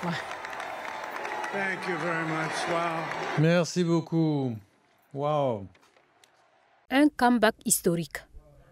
Thank you very much. Wow. Merci beaucoup. Wow. Un comeback historique.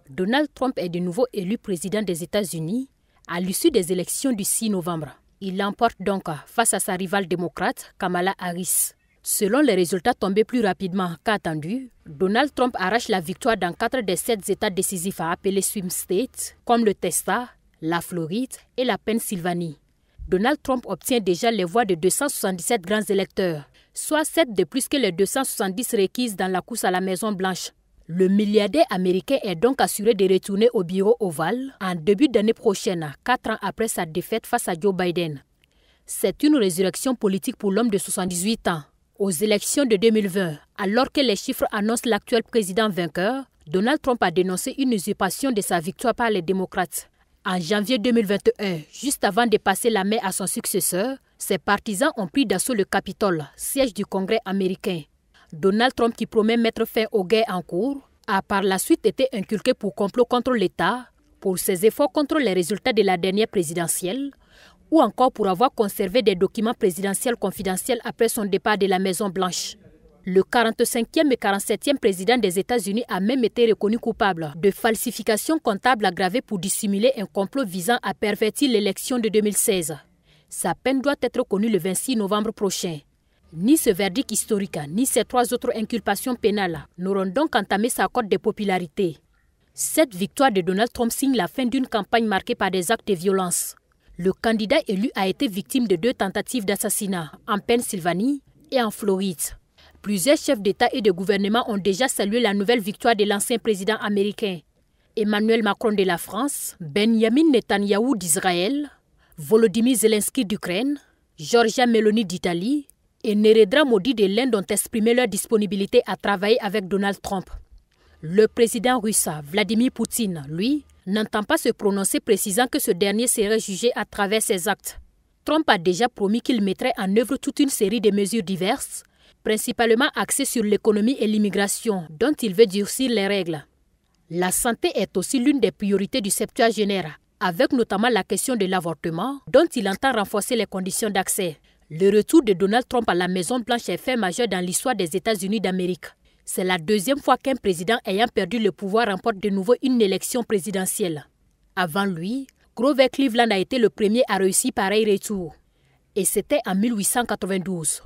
Donald Trump est de nouveau élu président des États-Unis à l'issue des élections du 6 novembre. Il l'emporte donc face à sa rivale démocrate, Kamala Harris. Selon les résultats tombés plus rapidement qu'attendu, Donald Trump arrache la victoire dans 4 des 7 États décisifs à appeler swing states, comme le Texas, la Floride et la Pennsylvanie. Donald Trump obtient déjà les voix de 277 grands électeurs, soit 7 de plus que les 270 requises dans la course à la Maison-Blanche. Le milliardaire américain est donc assuré de retourner au bureau ovale en début d'année prochaine, 4 ans après sa défaite face à Joe Biden. C'est une résurrection politique pour l'homme de 78 ans. Aux élections de 2020, alors que les chiffres annoncent l'actuel président vainqueur, Donald Trump a dénoncé une usurpation de sa victoire par les démocrates. En janvier 2021, juste avant de passer la main à son successeur, ses partisans ont pris d'assaut le Capitole, siège du Congrès américain. Donald Trump, qui promet mettre fin aux guerres en cours, a par la suite été inculqué pour complot contre l'État, pour ses efforts contre les résultats de la dernière présidentielle, ou encore pour avoir conservé des documents présidentiels confidentiels après son départ de la Maison-Blanche. Le 45e et 47e président des États-Unis a même été reconnu coupable de falsification comptable aggravée pour dissimuler un complot visant à pervertir l'élection de 2016. Sa peine doit être connue le 26 novembre prochain. Ni ce verdict historique, ni ces 3 autres inculpations pénales n'auront donc entamé sa cote de popularité. Cette victoire de Donald Trump signe la fin d'une campagne marquée par des actes de violence. Le candidat élu a été victime de 2 tentatives d'assassinat en Pennsylvanie et en Floride. Plusieurs chefs d'État et de gouvernement ont déjà salué la nouvelle victoire de l'ancien président américain. Emmanuel Macron de la France, Benjamin Netanyahou d'Israël, Volodymyr Zelensky d'Ukraine, Giorgia Meloni d'Italie et Narendra Modi de l'Inde ont exprimé leur disponibilité à travailler avec Donald Trump. Le président russe Vladimir Poutine, lui, n'entend pas se prononcer, précisant que ce dernier serait jugé à travers ses actes. Trump a déjà promis qu'il mettrait en œuvre toute une série de mesures diverses, principalement axées sur l'économie et l'immigration, dont il veut durcir les règles. La santé est aussi l'une des priorités du septuagénaire, avec notamment la question de l'avortement, dont il entend renforcer les conditions d'accès. Le retour de Donald Trump à la Maison-Blanche est fait majeur dans l'histoire des États-Unis d'Amérique. C'est la 2e fois qu'un président ayant perdu le pouvoir remporte de nouveau une élection présidentielle. Avant lui, Grover Cleveland a été le premier à réussir pareil retour. Et c'était en 1892.